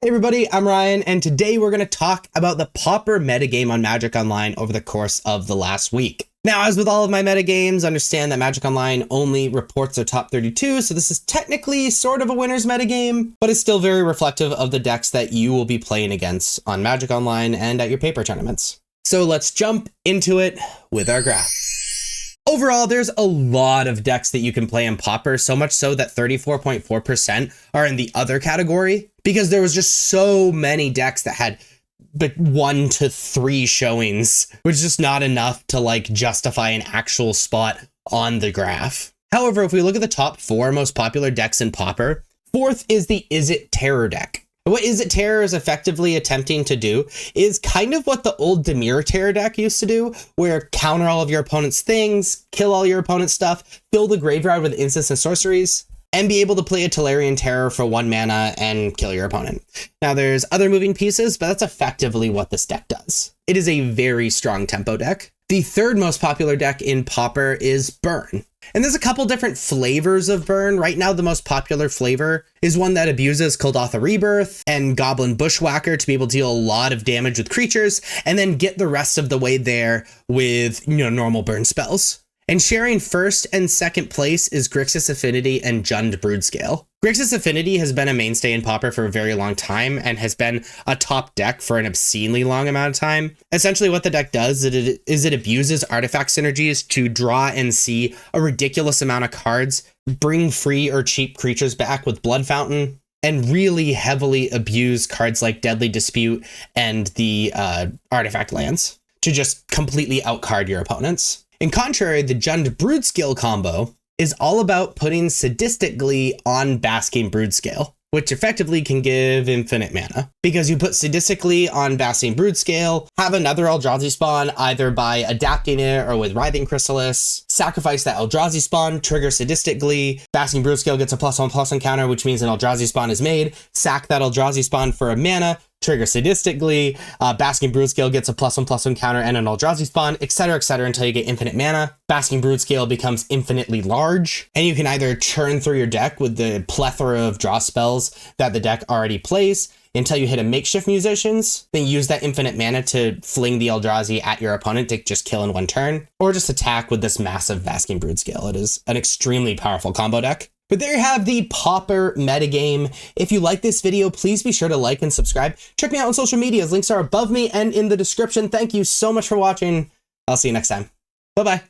Hey everybody, I'm Ryan, and today we're going to talk about the Pauper metagame on Magic Online over the course of the last week. Now, as with all of my metagames, understand that Magic Online only reports their top 32, so this is technically sort of a winner's metagame, but it's still very reflective of the decks that you will be playing against on Magic Online and at your paper tournaments. So let's jump into it with our graph. Overall, there's a lot of decks that you can play in Pauper, so much so that 34.4% are in the other category, because there was just so many decks that had but 1 to 3 showings, which is just not enough to justify an actual spot on the graph. However, if we look at the top 4 most popular decks in Pauper, 4th is the Is It Terror deck. What Is It Terror is effectively attempting to do is kind of what the old Dimir Terror deck used to do, where counter all of your opponent's things, kill all your opponent's stuff, fill the graveyard with instants and sorceries, and be able to play a Tolarian Terror for 1 mana and kill your opponent. Now there's other moving pieces, but that's effectively what this deck does. It is a very strong tempo deck. The 3rd most popular deck in Pauper is Burn. And there's a couple different flavors of Burn. Right now, the most popular flavor is one that abuses Kuldotha Rebirth and Goblin Bushwhacker to be able to deal a lot of damage with creatures, and then get the rest of the way there with, normal burn spells. And sharing 1st and 2nd place is Grixis Affinity and Jund Broodscale. Grixis Affinity has been a mainstay in Pauper for a very long time and has been a top deck for an obscenely long amount of time. Essentially what the deck does is it abuses artifact synergies to draw and see a ridiculous amount of cards, bring free or cheap creatures back with Blood Fountain, and really heavily abuse cards like Deadly Dispute and the artifact lands to just completely outcard your opponents. In contrary, the Jund Broodscale combo is all about putting Sadistic Glee on Basking Broodscale, which effectively can give infinite mana. Because you put Sadistic Glee on Basking Broodscale, have another Eldrazi spawn either by adapting it or with Writhing Chrysalis, sacrifice that Eldrazi spawn, trigger Sadistic Glee, Basking Broodscale gets a +1/+1 counter, which means an Eldrazi spawn is made, sack that Eldrazi spawn for a mana, trigger Sadistic Glee, Basking Broodscale gets a +1/+1 counter and an Eldrazi spawn, etc., until you get infinite mana. Basking Broodscale becomes infinitely large, and you can either churn through your deck with the plethora of draw spells that the deck already plays until you hit a Makeshift Musicians, then use that infinite mana to fling the Eldrazi at your opponent to just kill in 1 turn, or just attack with this massive Basking Broodscale. It is an extremely powerful combo deck. But there you have the Pauper metagame. If you like this video, please be sure to like and subscribe. Check me out on social media. Links are above me and in the description. Thank you so much for watching. I'll see you next time. Bye-bye.